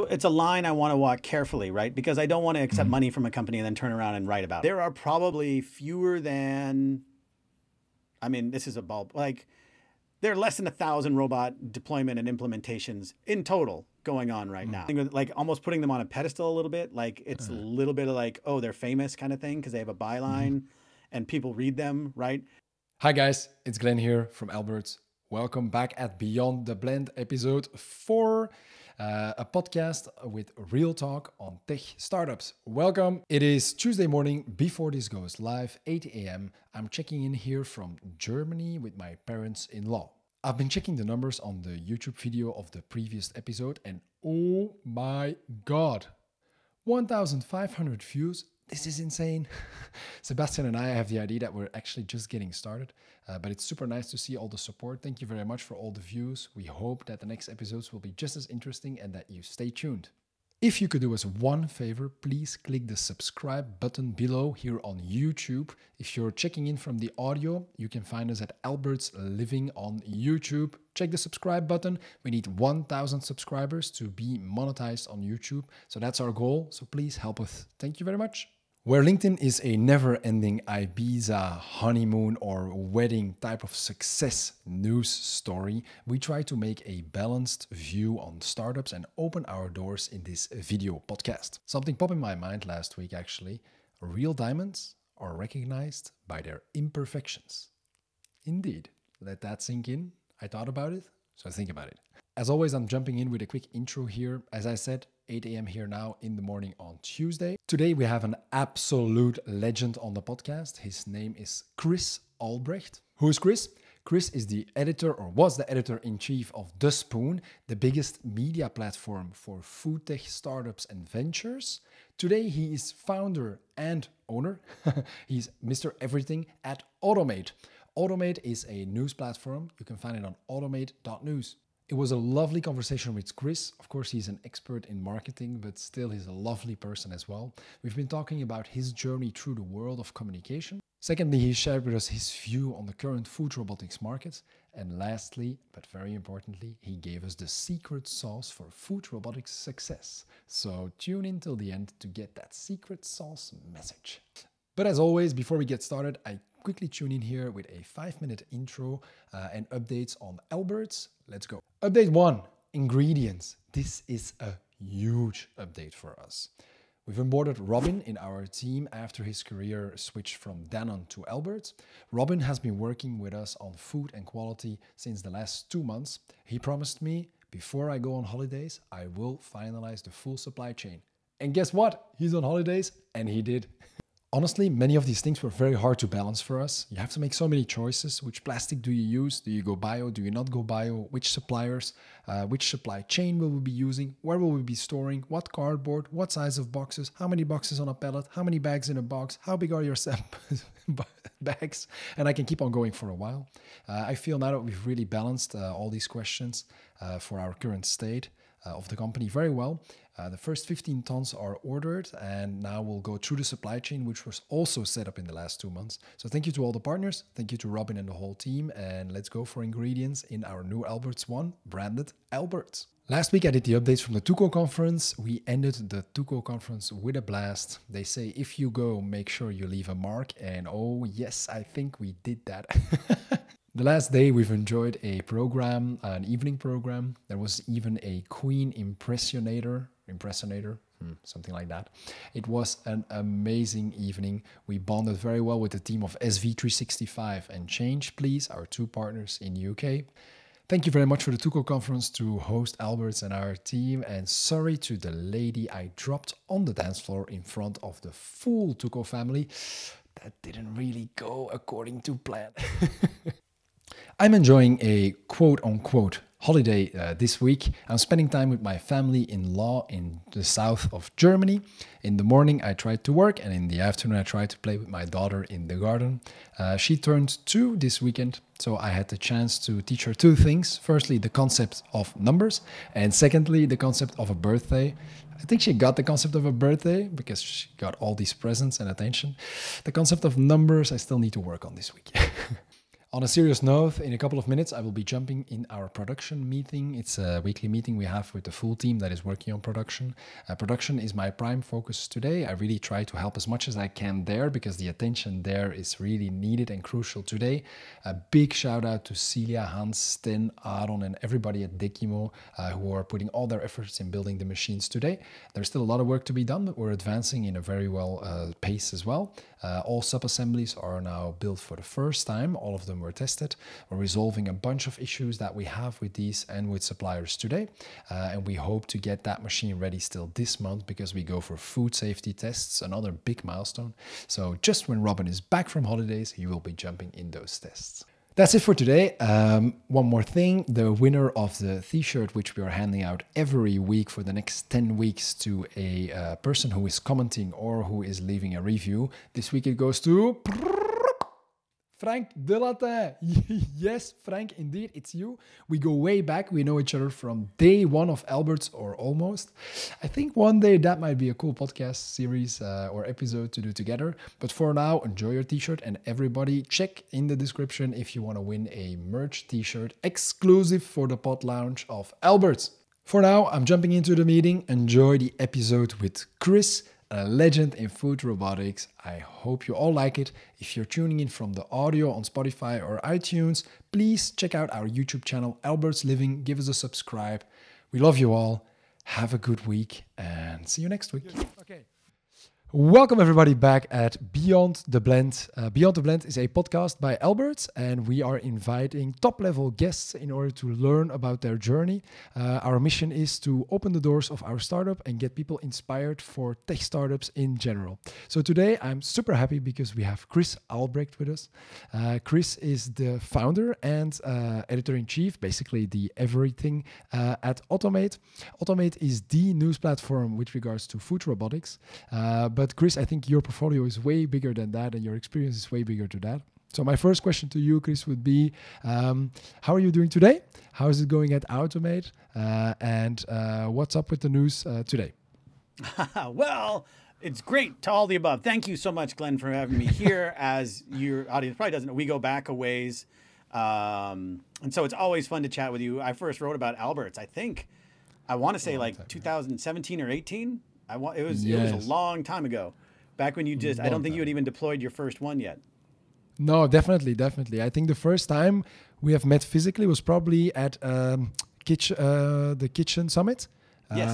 It's a line I want to walk carefully, right? Because I don't want to accept money from a company and then turn around and write about it. There are probably fewer than, I mean, this is a bulb, like there are less than 1,000 robot deployment and implementations in total going on right now. Like almost putting them on a pedestal a little bit, like it's a little bit of like, oh, they're famous kind of thing because they have a byline and people read them, right? Hi guys, it's Glenn here from Alberts. Welcome back at Beyond the Blend episode 4. A podcast with real talk on tech startups. Welcome. It is Tuesday morning before this goes live, 8 a.m. I'm checking in here from Germany with my parents-in-law. I've been checking the numbers on the YouTube video of the previous episode and oh my God, 1,500 views. This is insane. Sebastian and I have the idea that we're actually just getting started, but it's super nice to see all the support. Thank you very much for all the views. We hope that the next episodes will be just as interesting and that you stay tuned. If you could do us one favor, please click the subscribe button below here on YouTube. If you're checking in from the audio, you can find us at Alberts Living on YouTube. Check the subscribe button. We need 1,000 subscribers to be monetized on YouTube. So that's our goal. So please help us. Thank you very much. Where LinkedIn is a never-ending Ibiza, honeymoon, or wedding type of success news story, we try to make a balanced view on startups and open our doors in this video podcast. Something popped in my mind last week actually. Real diamonds are recognized by their imperfections. Indeed, let that sink in. I thought about it, so think about it. As always, I'm jumping in with a quick intro here. As I said, 8 a.m. here now in the morning on Tuesday. Today we have an absolute legend on the podcast. His name is Chris Albrecht. Who is Chris? Chris is the editor, or was the editor-in-chief of The Spoon, the biggest media platform for food tech startups and ventures. Today he is founder and owner. He's Mr. Everything at OttOmate. OttOmate is a news platform. You can find it on ottomate.news. It was a lovely conversation with Chris. Of course, he's an expert in marketing, but still he's a lovely person as well. We've been talking about his journey through the world of communication. Secondly, he shared with us his view on the current food robotics market. And lastly, but very importantly, he gave us the secret sauce for food robotics success. So tune in till the end to get that secret sauce message. But as always, before we get started, I quickly tune in here with a 5-minute intro and updates on Alberts. Let's go. Update 1, ingredients. This is a huge update for us. We've onboarded Robin in our team after his career switched from Danone to Alberts. Robin has been working with us on food and quality since the last 2 months. He promised me, before I go on holidays, I will finalize the full supply chain. And guess what? He's on holidays, and he did. Honestly, many of these things were very hard to balance for us. You have to make so many choices. Which plastic do you use? Do you go bio? Do you not go bio? Which suppliers? Which supply chain will we be using? Where will we be storing? What cardboard? What size of boxes? How many boxes on a pallet? How many bags in a box? How big are your bags? And I can keep on going for a while. I feel now that we've really balanced all these questions for our current state of the company very well. The first 15 tons are ordered, and now we'll go through the supply chain, which was also set up in the last 2 months. So thank you to all the partners. Thank you to Robin and the whole team. And let's go for ingredients in our new Alberts One, branded Alberts. Last week I did the updates from the Tuco conference. We ended the Tuco conference with a blast. They say if you go, make sure you leave a mark. And oh yes, I think we did that. The last day we've enjoyed a program, an evening program. There was even a Queen impersonator, something like that. It was an amazing evening. We bonded very well with the team of SV365 and Change Please, our 2 partners in the UK. Thank you very much for the Tuco conference to host Alberts and our team. And sorry to the lady I dropped on the dance floor in front of the full Tuco family. That didn't really go according to plan. I'm enjoying a quote-unquote holiday this week. I'm spending time with my family-in-law in the south of Germany. In the morning, I tried to work, and in the afternoon, I tried to play with my daughter in the garden. She turned 2 this weekend, so I had the chance to teach her 2 things. Firstly, the concept of numbers, and secondly, the concept of a birthday. I think she got the concept of a birthday because she got all these presents and attention. The concept of numbers, I still need to work on this week. On a serious note, in a couple of minutes, I will be jumping in our production meeting. It's a weekly meeting we have with the full team that is working on production. Production is my prime focus today. I really try to help as much as I can there because the attention there is really needed and crucial today. A big shout out to Celia, Hans, Sten, Aaron, and everybody at Dekimo who are putting all their efforts in building the machines today. There's still a lot of work to be done, but we're advancing in a very well pace as well. All sub-assemblies are now built for the first time. All of them were tested. We're resolving a bunch of issues that we have with these and with suppliers today. And we hope to get that machine ready still this month because we go for food safety tests, another big milestone. So just when Robin is back from holidays, he will be jumping in those tests. That's it for today. One more thing, the winner of the t-shirt, which we are handing out every week for the next 10 weeks to a person who is commenting or who is leaving a review. This week it goes to Frank Delatin. Yes, Frank, indeed, it's you. We go way back. We know each other from day one of Albert's or almost. I think one day that might be a cool podcast series or episode to do together. But for now, enjoy your t-shirt and everybody check in the description if you want to win a merch t-shirt exclusive for the pod lounge of Albert's. For now, I'm jumping into the meeting. Enjoy the episode with Chris, a legend in food robotics. I hope you all like it. If you're tuning in from the audio on Spotify or iTunes, please check out our YouTube channel, Albert's Living. Give us a subscribe. We love you all. Have a good week and see you next week. Okay. Welcome everybody back at Beyond the Blend. Beyond the Blend is a podcast by Albert, and we are inviting top-level guests in order to learn about their journey. Our mission is to open the doors of our startup and get people inspired for tech startups in general. So today I'm super happy because we have Chris Albrecht with us. Chris is the founder and editor-in-chief, basically the everything at OttOmate. OttOmate is the news platform with regards to food robotics. But Chris, I think your portfolio is way bigger than that and your experience is way bigger to that. So my first question to you, Chris, would be, how are you doing today? How is it going at OttOmate? And what's up with the news today? Well, it's great to all the above. Thank you so much, Glenn, for having me here. As your audience probably doesn't know, we go back a ways. And so it's always fun to chat with you. I first wrote about Albert's, I want to say like 2017 or 18. It was a long time ago, back when you just, I don't think you had even deployed your first one yet. No, definitely. I think the first time we have met physically was probably at the Kitchen Summit. Yes.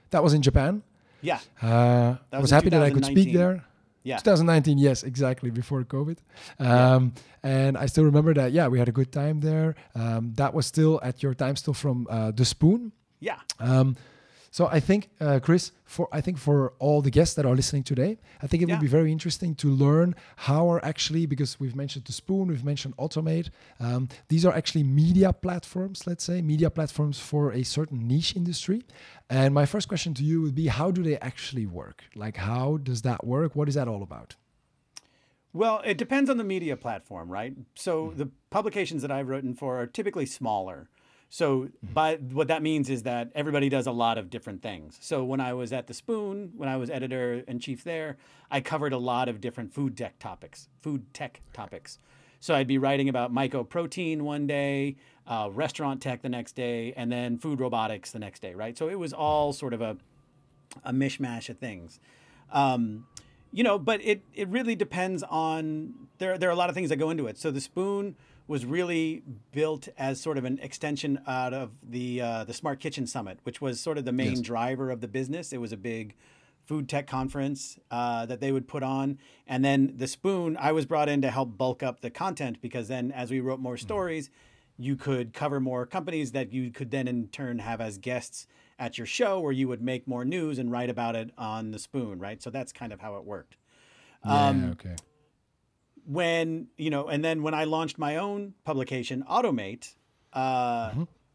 That was in Japan. Yeah. I was happy that I could speak there. Yeah. 2019, yes, exactly, before COVID. And I still remember that, we had a good time there. That was still, at your time, still from The Spoon. Yeah. So I think, Chris, for all the guests that are listening today, I think it would be very interesting to learn how are actually, because we've mentioned The Spoon, we've mentioned OttOmate. These are actually media platforms, let's say, media platforms for a certain niche industry. And my first question to you would be, how do they actually work? Like, how does that work? What is that all about? Well, it depends on the media platform, right? So the publications that I've written for are typically smaller. So what that means is that everybody does a lot of different things. So when I was at The Spoon, when I was editor-in-chief there, I covered a lot of different food tech topics. So I'd be writing about mycoprotein one day, restaurant tech the next day, and then food robotics the next day, right? So it was all sort of a mishmash of things. But it really depends on, there are a lot of things that go into it. So The Spoon was really built as sort of an extension out of the Smart Kitchen Summit, which was sort of the main driver of the business. It was a big food tech conference that they would put on. And then The Spoon, I was brought in to help bulk up the content, because then as we wrote more stories, you could cover more companies that you could then in turn have as guests at your show, where you would make more news and write about it on The Spoon, right? So that's kind of how it worked. Okay. And then when I launched my own publication, OttOmate,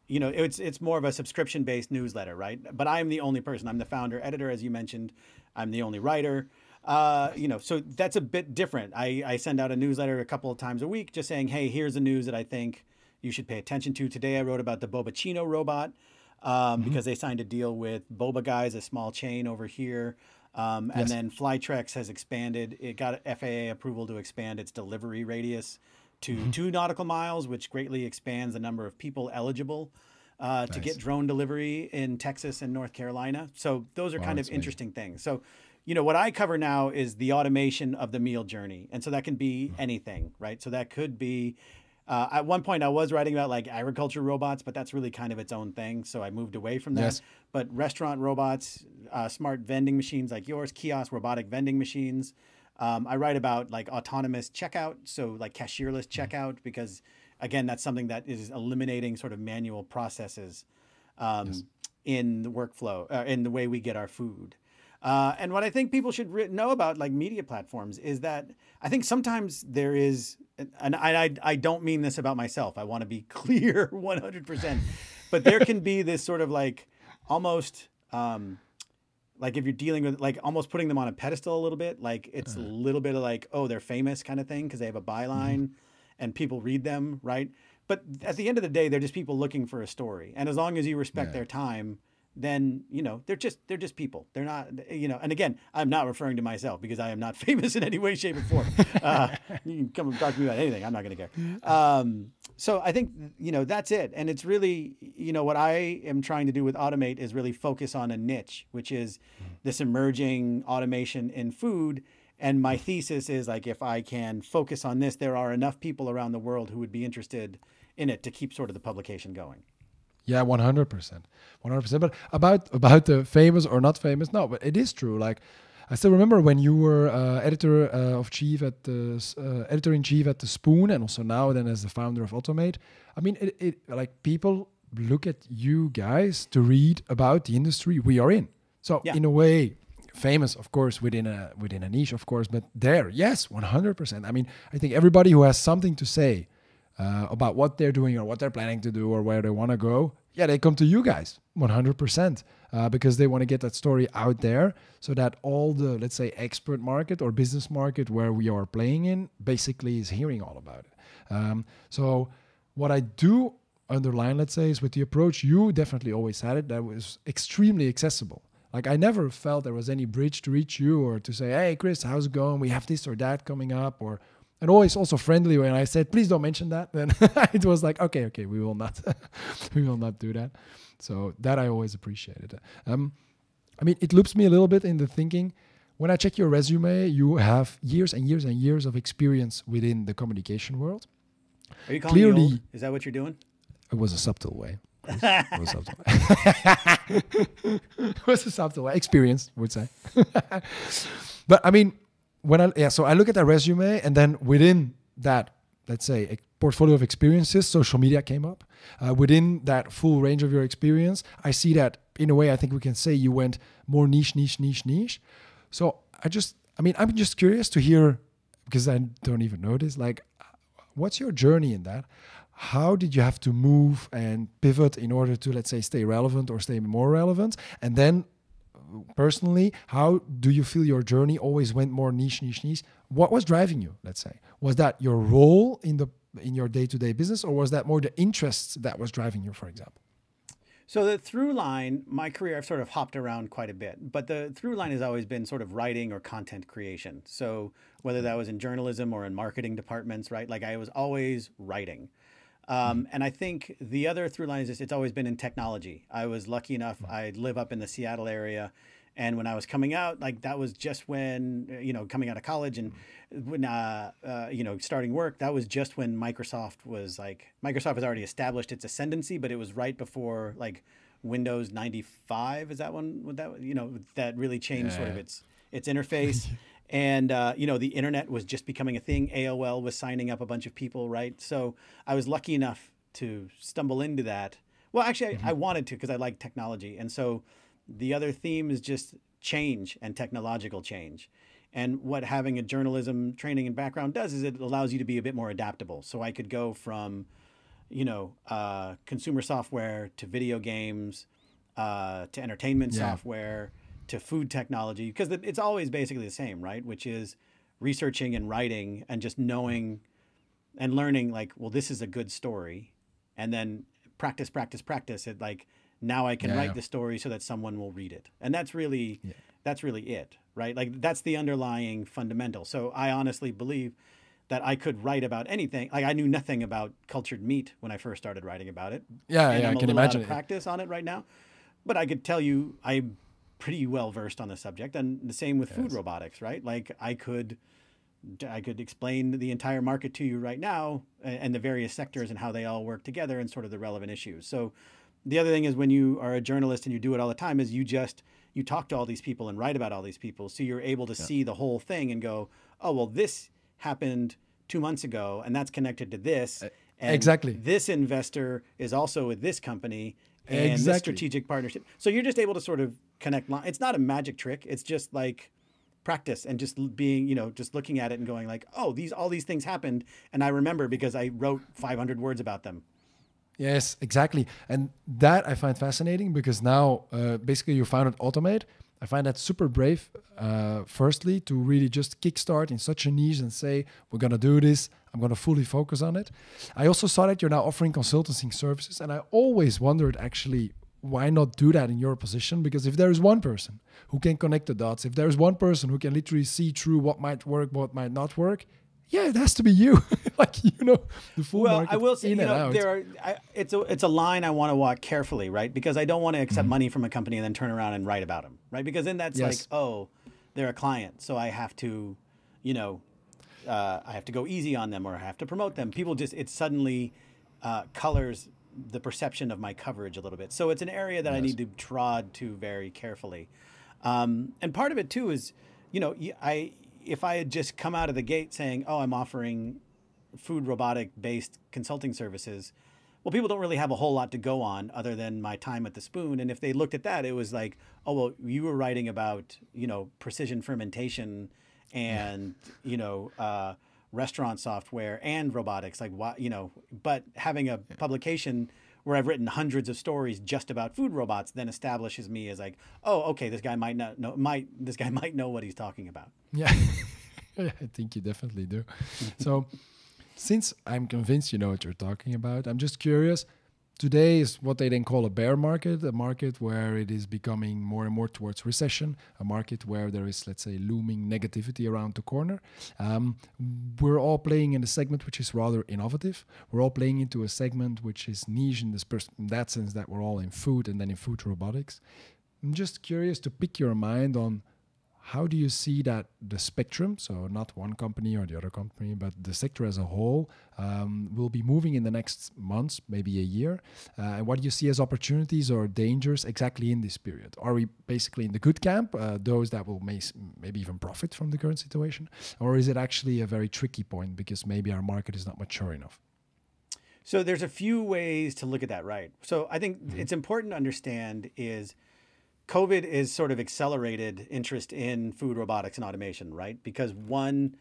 it's more of a subscription-based newsletter, right? But I'm the only person. I'm the founder, editor, as you mentioned. I'm the only writer. So that's a bit different. I send out a newsletter a couple of times a week, just saying, hey, here's the news that I think you should pay attention to. Today I wrote about the Bobacino robot because they signed a deal with Boba Guys, a small chain over here. And then Flytrex has expanded. It got FAA approval to expand its delivery radius to 2 nautical miles, which greatly expands the number of people eligible to get drone delivery in Texas and North Carolina. So those are kind of interesting things. So, what I cover now is the automation of the meal journey. And so that can be anything, right? So that could be, at one point I was writing about like agriculture robots, but that's really kind of its own thing. So I moved away from that. Yes. But restaurant robots, smart vending machines like yours, kiosks, robotic vending machines. I write about like autonomous checkout. So like cashierless checkout, because again, that's something that is eliminating sort of manual processes in the workflow, in the way we get our food. And what I think people should know about like media platforms is that I think sometimes there is, and I don't mean this about myself. I want to be clear 100%, but there can be this sort of like almost like if you're dealing with like almost putting them on a pedestal a little bit, like it's a little bit of like, oh, they're famous kind of thing because they have a byline and people read them, right? But at the end of the day, they're just people looking for a story. And as long as you respect their time, then, they're just people. They're not, and again, I'm not referring to myself because I am not famous in any way, shape, or form. You can come and talk to me about anything. I'm not going to care. So I think, that's it. And it's really, what I am trying to do with OttOmate is really focus on a niche, which is this emerging automation in food. And my thesis is like, if I can focus on this, there are enough people around the world who would be interested in it to keep sort of the publication going. Yeah, 100%. But about the famous or not famous, no, but it is true. Like, I still remember when you were editor-in-chief at the Spoon, and also now then as the founder of OttOmate. I mean, it like people look at you guys to read about the industry we are in. So in a way, famous, of course, within a niche, of course, but there, yes, 100%. I mean, I think everybody who has something to say about what they're doing or what they're planning to do or where they want to go, they come to you guys 100% because they want to get that story out there so that all the, let's say, expert market or business market where we are playing in basically is hearing all about it. So what I do underline, let's say, is with the approach you definitely always had it, that was extremely accessible. Like I never felt there was any bridge to reach you or to say, hey, Chris, how's it going? We have this or that coming up, and always also friendly when I said, please don't mention that. Then it was like, okay, we will not, we will not do that. So that I always appreciated. I mean, it loops me a little bit in the thinking. When I check your resume, you have years and years and years of experience within the communication world. Are you calling me old? Is that what you're doing? It was a subtle way. It was a subtle way. It was a subtle way. Experience, would say. But I mean, so I look at that resume, and then within that, let's say, a portfolio of experiences, social media came up. Within that full range of your experience, I see that in a way, I think we can say you went more niche. So I'm just curious to hear, because I don't even know this, like, what's your journey in that? How did you have to move and pivot in order to, let's say, stay relevant or stay more relevant? And then personally, how do you feel your journey always went more niche? What was driving you, let's say? Was that your role in your day-to-day business, or was that more the interests that was driving you, for example? So the through line, my career, I've sort of hopped around quite a bit, but the through line has always been sort of writing or content creation. So whether that was in journalism or in marketing departments, right? Like I was always writing. And I think the other through line is it's always been in technology. I was lucky enough, I live up in the Seattle area. And when I was coming out, like that was just when, coming out of college and when, starting work, that was just when Microsoft has already established its ascendancy, but it was right before like Windows 95. Is that one? That really changed sort of its interface. And, the internet was just becoming a thing. AOL was signing up a bunch of people, right? So I was lucky enough to stumble into that. Well, actually, I wanted to because I like technology. And so the other theme is just change and technological change. And what having a journalism training and background does is it allows you to be a bit more adaptable. So I could go from, consumer software to video games, to entertainment software, to food technology, because it's always basically the same, right? Which is researching and writing and just knowing and learning like, well, this is a good story. And then practice it. Like now I can write the story so that someone will read it. And that's really it, right? Like that's the underlying fundamental. So I honestly believe that I could write about anything. Like I knew nothing about cultured meat when I first started writing about it. Yeah, and yeah, I'm I a can little out imagine of it. practice on it right now. But I could tell you I'm pretty well versed on the subject, and the same with food Yes. robotics, right? Like I could explain the entire market to you right now and the various sectors and how they all work together and sort of the relevant issues. So the other thing is when you are a journalist and you do it all the time is you talk to all these people and write about all these people. So you're able to see the whole thing and go, oh, well, this happened 2 months ago and that's connected to this. And Exactly. this investor is also with this company and this Exactly. strategic partnership. So you're just able to sort of connect. It's not a magic trick. It's just like practice and just being, just looking at it and going like, oh, all these things happened. And I remember because I wrote 500 words about them. Yes, exactly. And that I find fascinating because now basically you founded OttOmate. I find that super brave, firstly, to really just kickstart in such a niche and say, we're going to do this. I'm going to fully focus on it. I also saw that you're now offering consultancy services. And I always wondered actually, why not do that in your position? Because if there is one person who can connect the dots, if there is one person who can literally see through what might work, what might not work, yeah, it has to be you. Like, the full market I will say, in and out. it's a line I want to walk carefully, right? Because I don't want to accept money from a company and then turn around and write about them, right? Because then that's like, oh, they're a client, so I have to, I have to go easy on them or I have to promote them. It suddenly colors the perception of my coverage a little bit. So it's an area that I need to trod to very carefully. And part of it too is, if I had just come out of the gate saying, oh, I'm offering food robotic based consulting services, well, people don't really have a whole lot to go on other than my time at the Spoon. And if they looked at that, it was like, oh, well, you were writing about, precision fermentation and, restaurant software and robotics, like what, but having a publication where I've written hundreds of stories just about food robots then establishes me as like, oh, okay, this guy might know what he's talking about. Yeah, I think you definitely do. So since I'm convinced you know what you're talking about, I'm just curious. Today is what they then call a bear market, a market where it is becoming more and more towards recession, a market where there is, let's say, looming negativity around the corner. We're all playing in a segment which is rather innovative. We're all playing into a segment which is niche in that sense that we're all in food and then in food robotics. I'm just curious to pick your mind on how do you see that the spectrum, so not one company or the other company, but the sector as a whole, will be moving in the next months, maybe a year? And what do you see as opportunities or dangers exactly in this period? Are we basically in the good camp, those that will maybe even profit from the current situation? Or is it actually a very tricky point because maybe our market is not mature enough? So there's a few ways to look at that, right? So I think it's important to understand is COVID is sort of accelerated interest in food robotics and automation, right? Because one,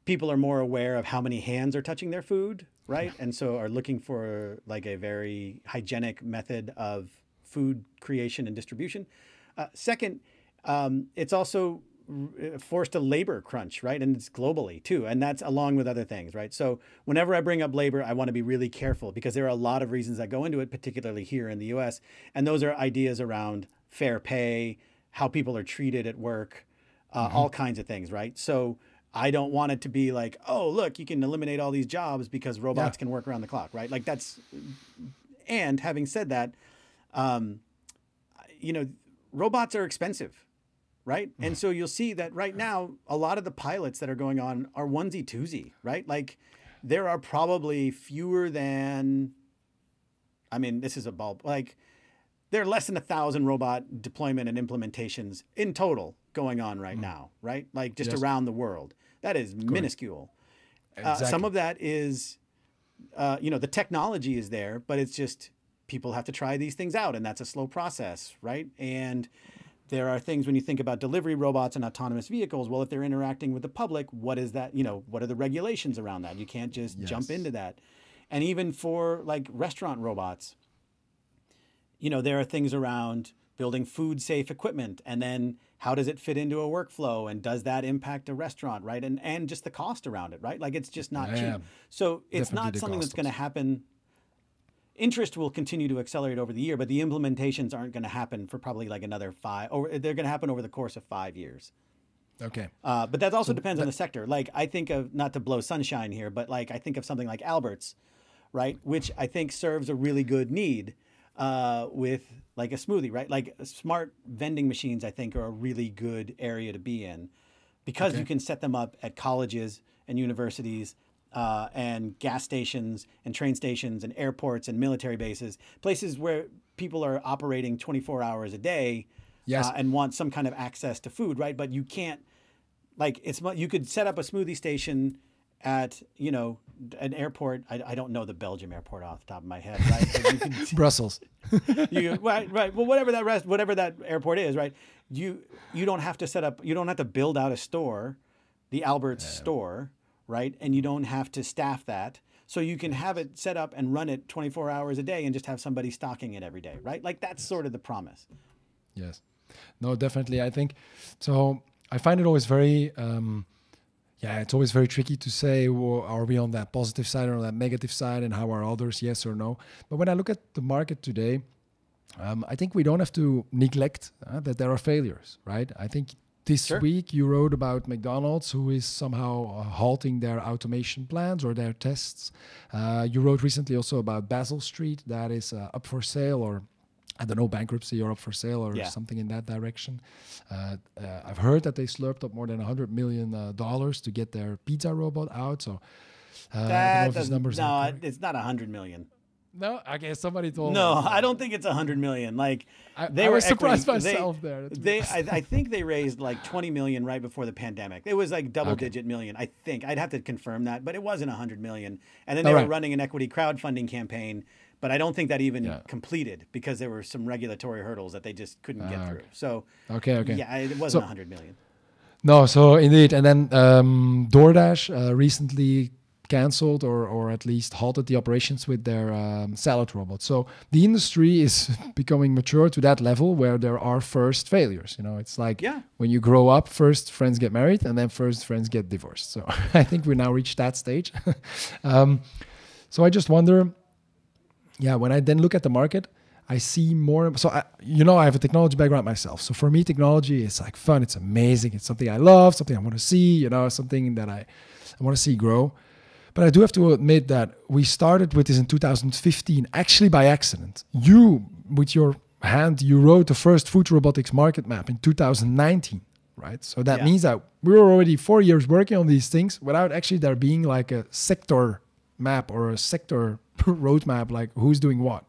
people are more aware of how many hands are touching their food, right? And so are looking for like a very hygienic method of food creation and distribution. Second, it's also forced a labor crunch, right? And it's globally too. And that's along with other things, right? So whenever I bring up labor, I want to be really careful because there are a lot of reasons that go into it, particularly here in the US. And those are ideas around fair pay, how people are treated at work, all kinds of things, right? So I don't want it to be like, oh, look, you can eliminate all these jobs because robots can work around the clock, right? Like and having said that, robots are expensive, right? And so you'll see that right now, a lot of the pilots that are going on are onesie twosie, right? Like there are probably fewer than, this is a bulb, like there are less than 1,000 robot deployment and implementations in total going on right now, right? Like just around the world. That is minuscule. Exactly. Some of that is, the technology is there, but it's just people have to try these things out and that's a slow process, right? And there are things when you think about delivery robots and autonomous vehicles, well, if they're interacting with the public, what is that, what are the regulations around that? You can't just jump into that. And even for like restaurant robots, there are things around building food safe equipment and then how does it fit into a workflow and does that impact a restaurant, right? And just the cost around it, right? Like it's just not cheap. So it's not something that's going to happen. Interest will continue to accelerate over the year, but the implementations aren't going to happen for probably like another 5, or they're going to happen over the course of 5 years. Okay. But that also depends on the sector. Like I think of, not to blow sunshine here, but like I think of something like Albert's, right? Which I think serves a really good need with like a smoothie, right? Like smart vending machines, I think are a really good area to be in because you can set them up at colleges and universities and gas stations and train stations and airports and military bases, places where people are operating 24 hours a day and want some kind of access to food, right? But you can't, like, you could set up a smoothie station at, you know, an airport. I don't know the Belgium airport off the top of my head, right? But you could, Brussels. right. Well, whatever that airport is, right? You don't have to set up, you don't have to build out a store, the Albert's store, right? And you don't have to staff that. So you can have it set up and run it 24 hours a day and just have somebody stocking it every day, right? Like that's sort of the promise. Yes. No, definitely. I think so. I find it always very, it's always very tricky to say, well, are we on that positive side or on that negative side, and how are others, yes or no? But when I look at the market today, I think we don't have to neglect that there are failures, right? I think this week you wrote about McDonald's, who is somehow halting their automation plans or their tests. You wrote recently also about Basil Street, that is up for sale, or I don't know, bankruptcy or up for sale or something in that direction. I've heard that they slurped up more than $100 million to get their pizza robot out. So I don't know if these numbers are correct. It's not $100 million. No, okay, somebody told me. No, I don't think it's $100 million. Like I was surprised myself there. I think they raised like $20 million right before the pandemic. It was like double-digit million. I think I'd have to confirm that, but it wasn't $100 million. And then they were running an equity crowdfunding campaign. But I don't think that even completed because there were some regulatory hurdles that they just couldn't get through. So, yeah, it wasn't $100 million. No, so indeed. And then DoorDash recently canceled or at least halted the operations with their salad robot. So the industry is becoming mature to that level where there are first failures. You know, it's like when you grow up, first friends get married and then first friends get divorced. So I think we now reached that stage. So I just wonder... Yeah, when I then look at the market, I see more. So, I have a technology background myself. So for me, technology is like fun. It's amazing. It's something I love, something I want to see, something that I want to see grow. But I do have to admit that we started with this in 2015, actually by accident. You, with your hand, you wrote the first food robotics market map in 2019, right? So that means that we were already 4 years working on these things without actually there being like a sector map or a sector roadmap, like who's doing what.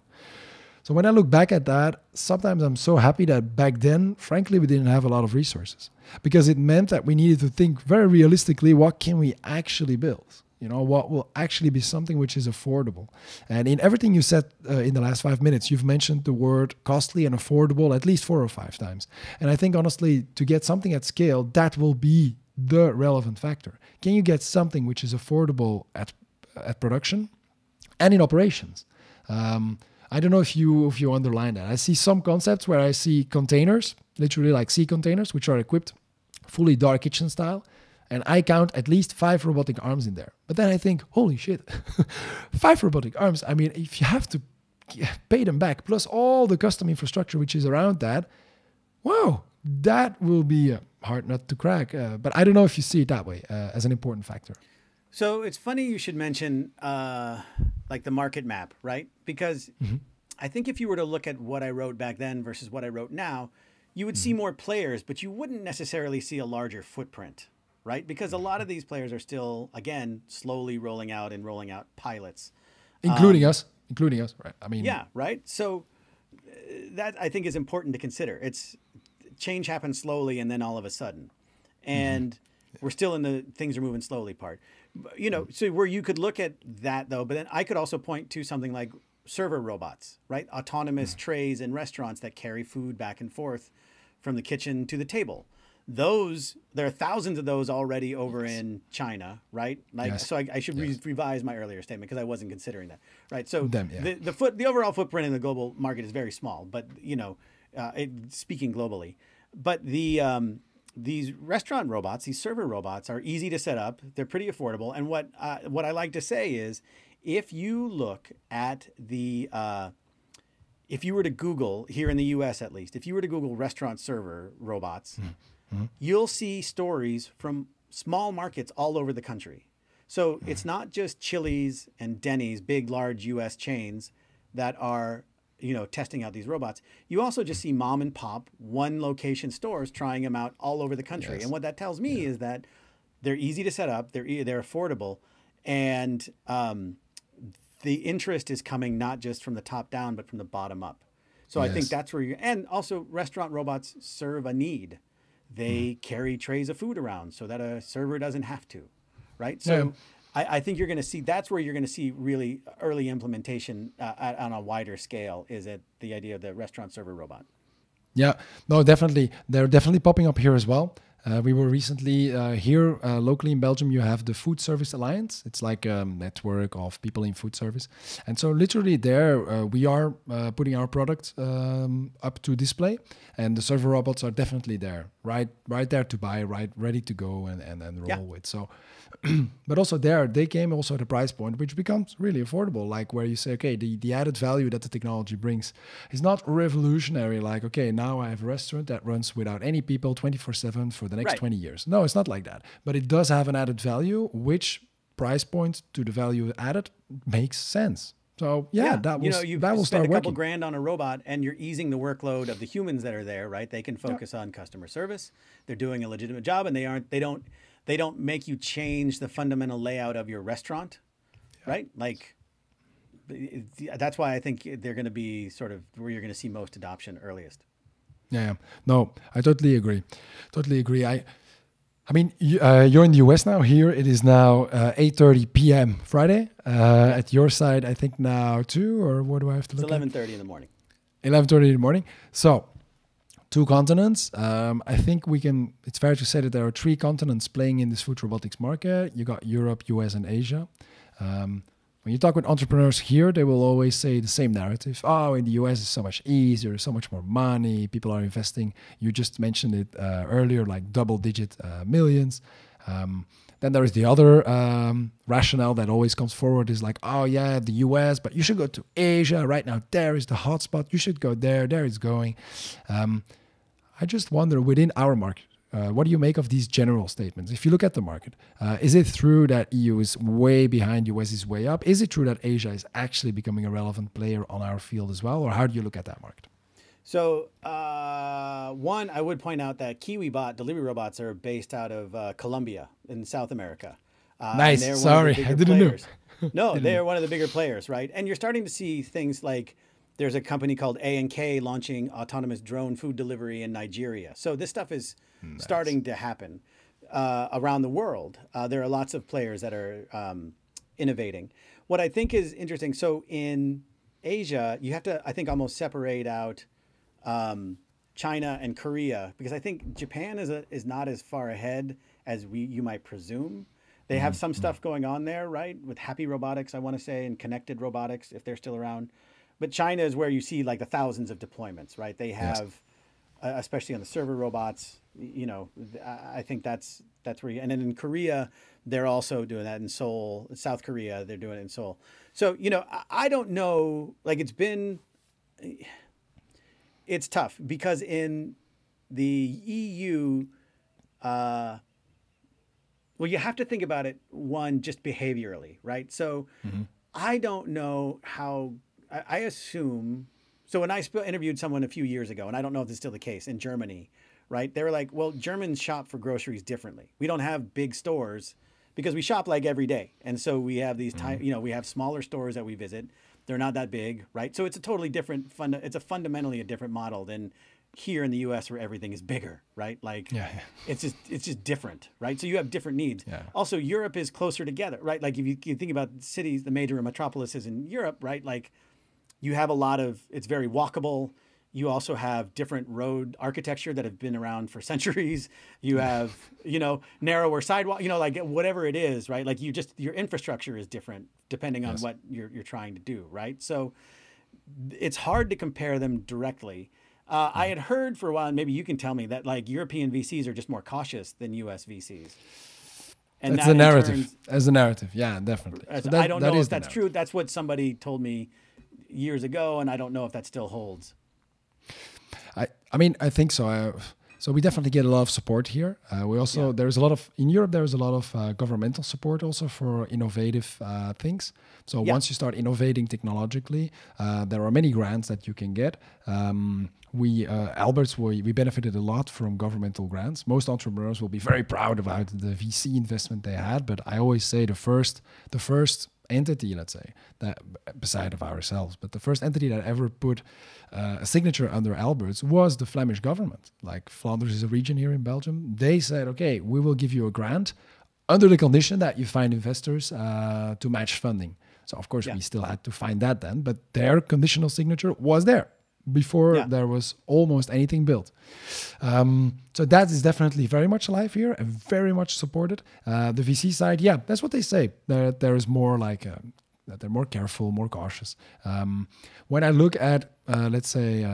So when I look back at that, sometimes I'm so happy that back then, frankly, we didn't have a lot of resources because it meant that we needed to think very realistically, what can we actually build? What will actually be something which is affordable? And in everything you said in the last 5 minutes, you've mentioned the word costly and affordable at least 4 or 5 times. And I think, honestly, to get something at scale, that will be the relevant factor. Can you get something which is affordable at production and in operations? I don't know if you underline that. I see some concepts where I see containers, literally like sea containers, which are equipped fully dark kitchen style. And I count at least 5 robotic arms in there. But then I think, holy shit, 5 robotic arms. I mean, if you have to pay them back, plus all the custom infrastructure which is around that, wow, that will be a hard nut to crack. But I don't know if you see it that way as an important factor. So it's funny you should mention like the market map, right? Because I think if you were to look at what I wrote back then versus what I wrote now, you would see more players, but you wouldn't necessarily see a larger footprint, right? Because a lot of these players are still, again, slowly rolling out pilots. Including us, right? I mean... Yeah, right? So that I think is important to consider. Change happens slowly and then all of a sudden. And we're still in the things are moving slowly part. So where you could look at that though, but then I could also point to something like server robots, right? Autonomous trays in restaurants that carry food back and forth from the kitchen to the table. There are thousands of those already over in China, right? So I should revise my earlier statement because I wasn't considering that, right? So the overall footprint in the global market is very small, but speaking globally, but these restaurant robots, these server robots are easy to set up. They're pretty affordable. And what I like to say is, if you look at if you were to Google, here in the US at least, if you were to Google restaurant server robots, you'll see stories from small markets all over the country. So it's not just Chili's and Denny's, big, large U.S. chains that are, testing out these robots. You also just see mom and pop, one location stores trying them out all over the country. Yes. And what that tells me is that they're easy to set up, they're affordable, and the interest is coming not just from the top down, but from the bottom up. So I think that's where and also restaurant robots serve a need. They carry trays of food around so that a server doesn't have to, right? So I think you're going to see, that's where you're going to see really early implementation on a wider scale, is it the idea of the restaurant server robot. Yeah, no, definitely. They're definitely popping up here as well. We were recently here locally in Belgium. You have the Food Service Alliance. It's like a network of people in food service. And so literally there we are putting our product up to display, and the server robots are definitely there, right there to buy, right ready to go and roll with. So, but also there, they came also at a price point which becomes really affordable, like where you say, okay, the added value that the technology brings is not revolutionary. Like, okay, now I have a restaurant that runs without any people 24/7 for the next 20 years. No, it's not like that. But it does have an added value, which price point to the value added makes sense. So that will you start spend a couple working. grand on a robot, and you're easing the workload of the humans that are there, right? They can focus on customer service. They're doing a legitimate job, and they don't make you change the fundamental layout of your restaurant, right? Like, that's why I think they're going to be sort of where you're going to see most adoption earliest. Yeah. No, I totally agree. I mean, you're in the US now. Here it is now 8:30 p.m. Friday. At your side, I think now 2, or what do I have to look at? It's 11:30 in the morning. 11:30 in the morning. So 2 continents. I think it's fair to say that there are 3 continents playing in this food robotics market. You got Europe, US, and Asia. When you talk with entrepreneurs here, they will always say the same narrative. Oh, in the US, it's so much easier, so much more money. People are investing. You just mentioned it earlier, like double-digit millions. Then there is the other rationale that always comes forward is like, oh yeah, the US, but you should go to Asia. Right now, there is the hotspot. You should go there. There it's going. I just wonder, within our market, what do you make of these general statements? If you look at the market, is it true that EU is way behind, US is way up? Is it true that Asia is actually becoming a relevant player on our field as well? Or how do you look at that market? So, one, I would point out that KiwiBot delivery robots are based out of Colombia in South America. Nice. Sorry, I didn't know. No, they're one of the bigger players, right? And you're starting to see things like there's a company called A&K launching autonomous drone food delivery in Nigeria. So this stuff is starting to happen around the world. There are lots of players that are innovating. What I think is interesting, so in Asia, you have to, I think, almost separate out China and Korea, because I think Japan is not as far ahead as you might presume. They have some stuff going on there, right? With Happy Robotics, I want to say, and Connected Robotics, if they're still around. But China is where you see like the thousands of deployments, right? They have, especially on the server robots, I think that's where and then in Korea, they're also doing that in Seoul. South Korea, they're doing it in Seoul. So, I don't know, like it's tough because in the EU, well, you have to think about it, one, just behaviorally, right? So I don't know how, I assume, so when I interviewed someone a few years ago, and I don't know if this is still the case, in Germany, right? They were like, well, Germans shop for groceries differently. We don't have big stores because we shop like every day. And so we have these, we have smaller stores that we visit. They're not that big, right? So it's a totally different, it's a fundamentally a different model than here in the US where everything is bigger, right? Like it's just different, right? So you have different needs. Yeah. Also, Europe is closer together, right? Like if you think about cities, the major metropolises in Europe, right? Like you have a lot of, it's very walkable. You also have different road architecture that have been around for centuries. You have, narrower sidewalk, like whatever it is, right? Like your infrastructure is different depending on what you're trying to do, right? So it's hard to compare them directly. I had heard for a while, and maybe you can tell me, that like European VCs are just more cautious than US VCs. And that's the narrative. As a narrative, yeah, definitely. So I don't know if that's true. That's what somebody told me years ago, and I don't know if that still holds. I mean, I think so. So we definitely get a lot of support here. We also there's a lot of in Europe. There's a lot of governmental support also for innovative things. So once you start innovating technologically, there are many grants that you can get. We Alberts, we benefited a lot from governmental grants. Most entrepreneurs will be very proud about the VC investment they had, but I always say the first entity, let's say, that beside of ourselves, but the first entity that ever put a signature under Alberts was the Flemish government. Like Flanders is a region here in Belgium. They said, okay, we will give you a grant under the condition that you find investors to match funding. So of course we still had to find that then, but their conditional signature was there before there was almost anything built. So that is definitely very much alive here and very much supported. The VC side, that's what they say. There is more like that they're more careful, more cautious. When I look at, let's say,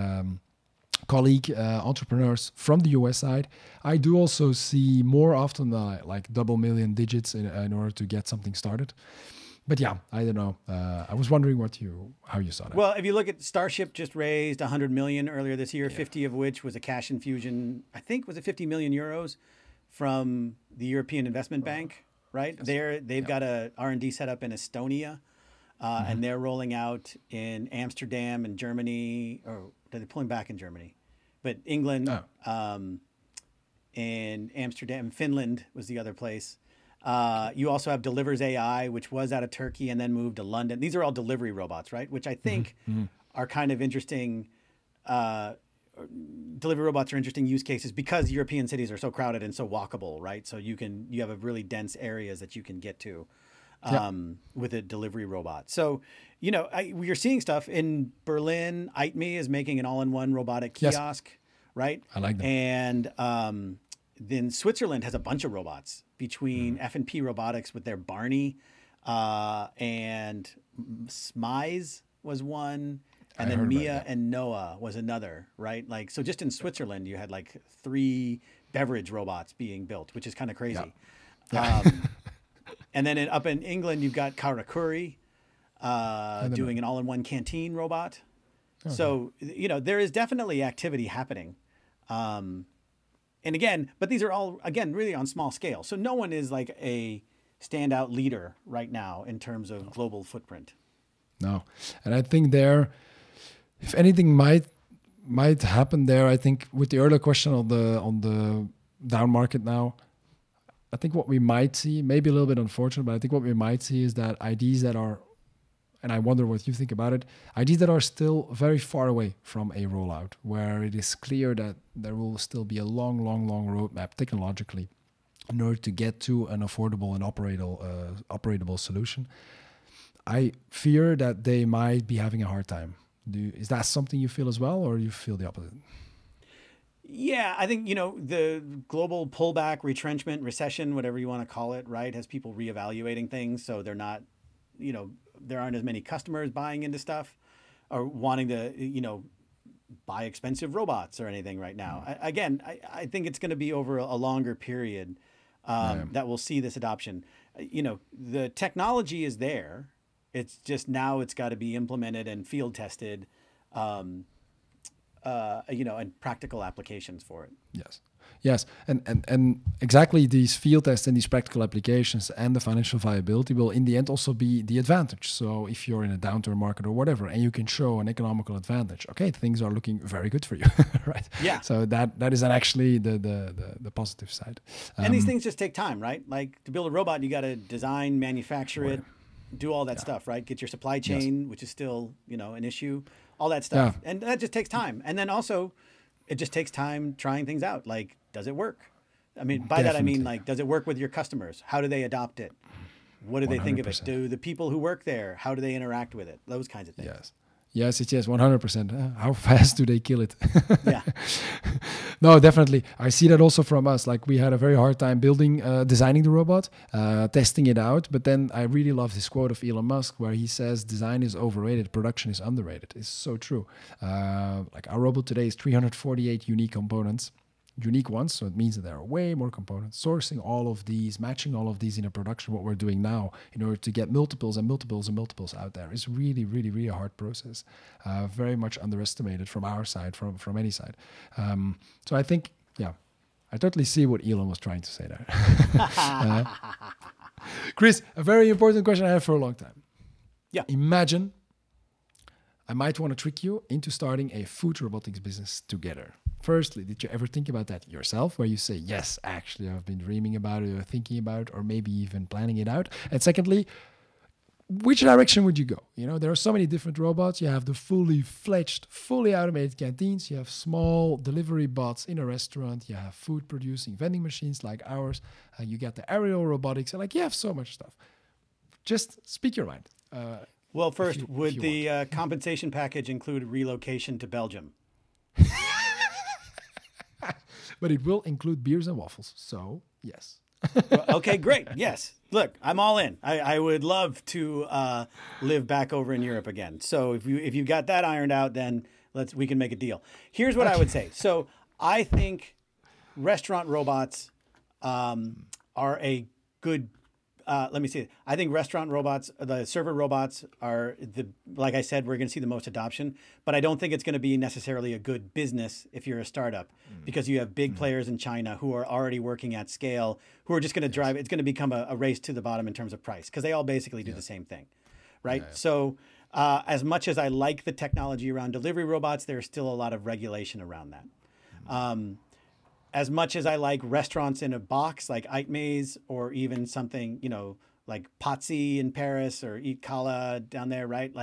colleague entrepreneurs from the US side, I do also see more often like double million digits in order to get something started. But I don't know. I was wondering how you saw that. Well, if you look at Starship, just raised 100 million earlier this year, 50 of which was a cash infusion. I think was it 50 million euros from the European Investment Bank, right? Yes. They've got a R&D set up in Estonia, and they're rolling out in Amsterdam and Germany, or they're pulling back in Germany, but England, and Amsterdam, Finland was the other place. You also have Delivers AI, which was out of Turkey and then moved to London. These are all delivery robots, right? Which I think are kind of interesting. Delivery robots are interesting use cases because European cities are so crowded and so walkable, right? So you have a really dense areas that you can get to with a delivery robot. So, we're seeing stuff in Berlin. OttOmate is making an all-in-one robotic kiosk, right? I like that. And then Switzerland has a bunch of robots between F&P Robotics with their Barney, and Smize was one, and then Mia and Noah was another, right? Like, so just in Switzerland, you had like 3 beverage robots being built, which is kind of crazy. And then up in England, you've got Karakuri doing an all-in-one canteen robot. So, there is definitely activity happening. And again, but these are all, again, really on small scale. So no one is like a standout leader right now in terms of global footprint. No. And I think there, if anything might happen there, I think with the earlier question on the down market now, I think what we might see, maybe a little bit unfortunate, but I think what we might see is that IDs that are, and I wonder what you think about it, IDs that are still very far away from a rollout, where it is clear that there will still be a long roadmap technologically in order to get to an affordable and operatable solution. I fear that they might be having a hard time. Is that something you feel as well, or you feel the opposite? Yeah, I think, the global pullback, retrenchment, recession, whatever you want to call it, right, has people reevaluating things. So they're not, there aren't as many customers buying into stuff or wanting to, buy expensive robots or anything right now. I think it's going to be over a longer period that we'll see this adoption. The technology is there. It's just now it's got to be implemented and field tested, and practical applications for it. Yes. And exactly these field tests and these practical applications and the financial viability will in the end also be the advantage. So if you're in a downturn market or whatever, and you can show an economical advantage, okay, things are looking very good for you, right? Yeah. So that is actually the positive side. And these things just take time, right? Like to build a robot, you got to design, manufacture it, do all that stuff, right? Get your supply chain, which is still, an issue, all that stuff. And that just takes time. And then also it just takes time trying things out. Like, does it work? I mean, by that, I mean, like, does it work with your customers? How do they adopt it? What do they think of it? Do the people who work there, how do they interact with it? Those kinds of things. Yes, 100%. How fast do they kill it? Yeah. No, definitely. I see that also from us. Like we had a very hard time designing the robot, testing it out. But then I really love this quote of Elon Musk where he says, design is overrated, production is underrated. It's so true. Like our robot today is 348 unique components. Unique ones, so it means that there are way more components. Sourcing all of these, matching all of these in a production, what we're doing now, in order to get multiples and multiples and multiples out there is really, really, really a hard process. Very much underestimated from our side, from any side. So I think Yeah, I totally see what Elon was trying to say there. Chris, a very important question I have for a long time. Yeah. Imagine I might want to trick you into starting a food robotics business together. Firstly, did you ever think about that yourself, where you say, yes, actually, I've been dreaming about it or thinking about it or maybe even planning it out? And secondly, which direction would you go? You know, there are so many different robots. You have the fully fledged, fully automated canteens. You have small delivery bots in a restaurant. You have food producing vending machines like ours. You get the aerial robotics. And you have so much stuff. Just speak your mind. Well, first, would the compensation package include relocation to Belgium? But it will include beers and waffles. So, yes. Okay, great. Yes. Look, I'm all in. I would love to live back over in Europe again. So if you got that ironed out, then we can make a deal. Here's what I would say. So I think restaurant robots are a good. Let me see. I think restaurant robots, the server robots are like I said, we're going to see the most adoption, but I don't think it's going to be necessarily a good business if you're a startup because you have big players in China who are already working at scale, who are just going to drive. It's going to become a race to the bottom in terms of price because they all basically do the same thing, right? Yeah. So as much as I like the technology around delivery robots, there's still a lot of regulation around that. As much as I like restaurants in a box like OttOmate or even something, like Pazzi in Paris or Eat Kala down there, right?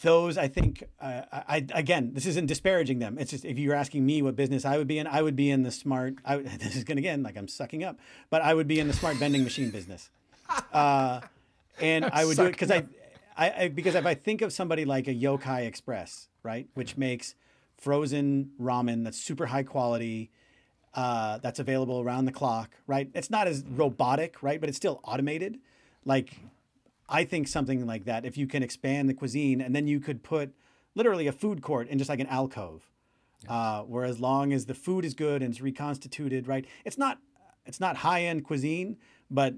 Those, I think, again, this isn't disparaging them. It's just, if you're asking me what business I would be in, I would be in the smart, this is going to, again, like I'm sucking up, but I would be in the smart vending machine business. And I would do it because because if I think of somebody like a Yokai Express, right, which makes frozen ramen that's super high quality, that's available around the clock, right? It's not as robotic, right? But it's still automated. I think something like that, if you can expand the cuisine and then you could put literally a food court in just like an alcove, where as long as the food is good and it's reconstituted, right? It's not high-end cuisine, but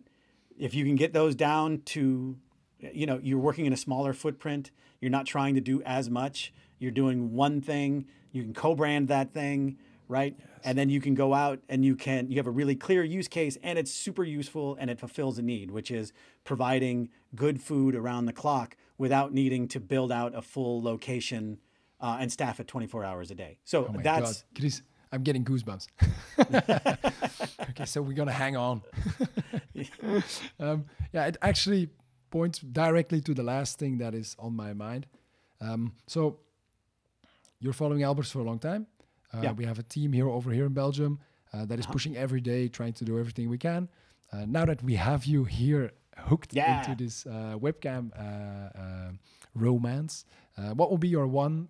if you can get those down to, you're working in a smaller footprint, you're not trying to do as much. You're doing one thing, you can co-brand that thing, right? Yes. And then you can go out and you have a really clear use case and it's super useful and it fulfills a need, which is providing good food around the clock without needing to build out a full location and staff it 24 hours a day. So that's... God. Chris, I'm getting goosebumps. Okay, so we're going to hang on. It actually points directly to the last thing that is on my mind. So you're following Alberts for a long time. We have a team over here in Belgium that is pushing every day, trying to do everything we can. Now that we have you here hooked into this webcam romance, what would be your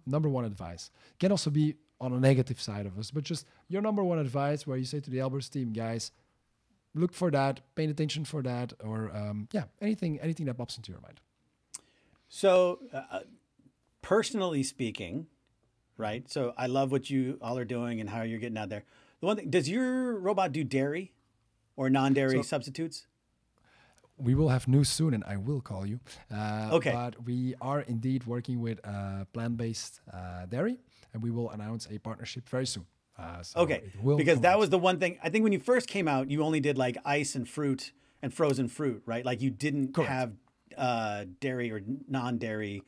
number one advice? It can also be on a negative side of us, but just your number one advice where you say to the Alberts team, guys, look for that, pay attention for that, or anything that pops into your mind. So personally speaking, right? So I love what you all are doing and how you're getting out there. The one thing, does your robot do dairy or non-dairy substitutes? We will have news soon and I will call you. Okay. But we are indeed working with plant-based dairy and we will announce a partnership very soon. Okay, because that was the one thing. I think when you first came out, you only did like ice and fruit and frozen fruit, right? Like you didn't have dairy or non-dairy,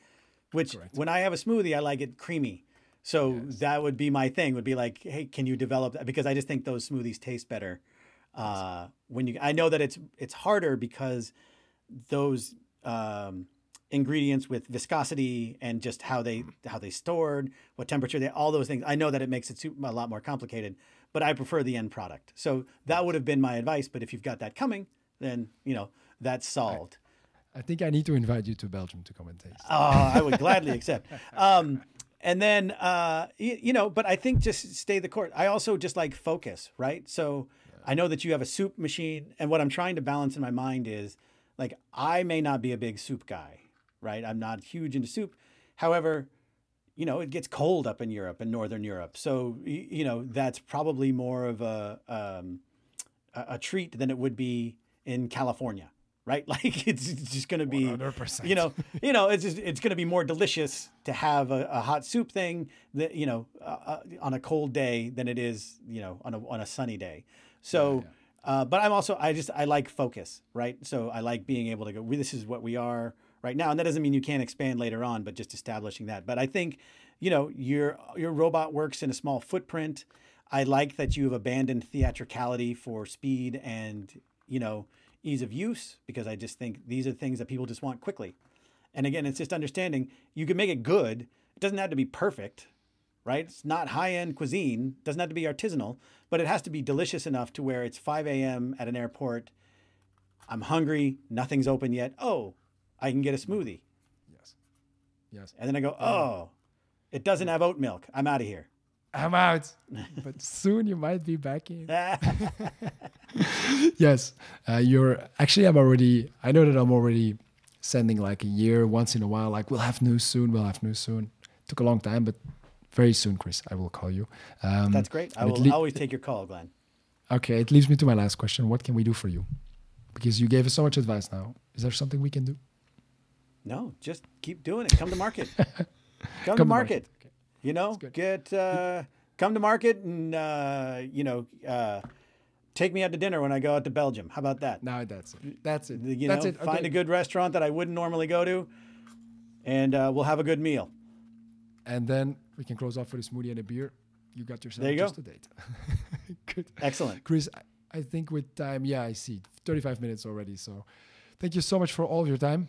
which when I have a smoothie, I like it creamy. So that would be my thing, would be like, hey, can you develop that? Because I just think those smoothies taste better. I know that it's harder because those ingredients with viscosity and just how they stored, what temperature, all those things. I know that it makes it a lot more complicated, but I prefer the end product. So that would have been my advice. But if you've got that coming, then that's solved. I think I need to invite you to Belgium to come and taste. Oh, I would gladly accept. And then, but I think just stay the course. I also just like focus, right? So I know that you have a soup machine. And what I'm trying to balance in my mind is like, I may not be a big soup guy, right? I'm not huge into soup. However, it gets cold up in Europe and Northern Europe. So, that's probably more of a treat than it would be in California, right? Like it's just going to be, 100%. it's going to be more delicious to have a hot soup thing that, on a cold day than it is, on a sunny day. So, but I like focus, right? So I like being able to go, this is what we are right now. And that doesn't mean you can't expand later on, but just establishing that. But I think, your robot works in a small footprint. I like that you have abandoned theatricality for speed and, ease of use, because I just think these are things that people just want quickly. And again, it's just understanding you can make it good. It doesn't have to be perfect, right? It's not high-end cuisine. It doesn't have to be artisanal, but it has to be delicious enough to where it's 5 a.m. at an airport. I'm hungry. Nothing's open yet. Oh, I can get a smoothie. Yes. And then I go, oh, it doesn't have oat milk. I'm out of here. I'm out. But soon you might be back in. Yes. I know that I'm already sending like a year once in a while, like we'll have news soon. Took a long time, but very soon, Chris, I will call you. That's great. I will always take your call, Glenn. Okay. It leads me to my last question. What can we do for you? Because you gave us so much advice now. Is there something we can do? No, just keep doing it. Come to market. Come to market. Okay. Come to market and, take me out to dinner when I go out to Belgium. How about that? No, that's it. That's it. Find Okay. a good restaurant that I wouldn't normally go to, and we'll have a good meal. And then we can close off with a smoothie and a beer. You got yourself There you just go. a date. Good. Excellent. Chris, I think with time, I see 35 minutes already. So thank you so much for all of your time.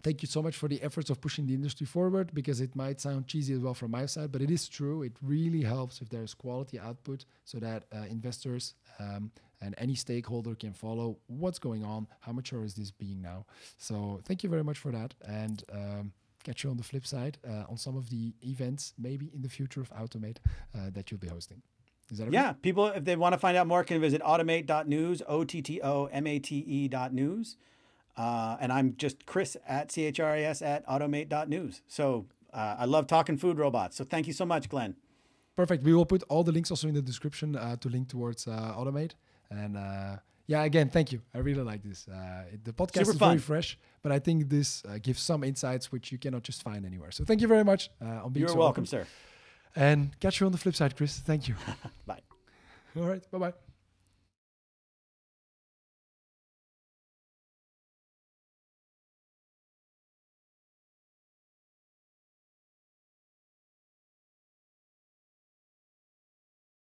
Thank you so much for the efforts of pushing the industry forward, because it might sound cheesy as well from my side, but it is true. It really helps if there's quality output so that investors and any stakeholder can follow what's going on, how mature is this being now. So thank you very much for that. And catch you on the flip side on some of the events, maybe in the future of OttOmate that you'll be hosting. Is that okay? Yeah, people, if they want to find out more, can visit ottomate.news, OTTOMATE.news. And I'm just Chris at CHRIS at ottomate.news. So I love talking food robots. So thank you so much, Glenn. Perfect. We will put all the links also in the description to link towards OttOmate. And again, thank you. I really like this. The podcast is very fresh, but I think this gives some insights which you cannot just find anywhere. So thank you very much on being You're so welcome, sir. And catch you on the flip side, Chris. Thank you. Bye. All right. Bye-bye.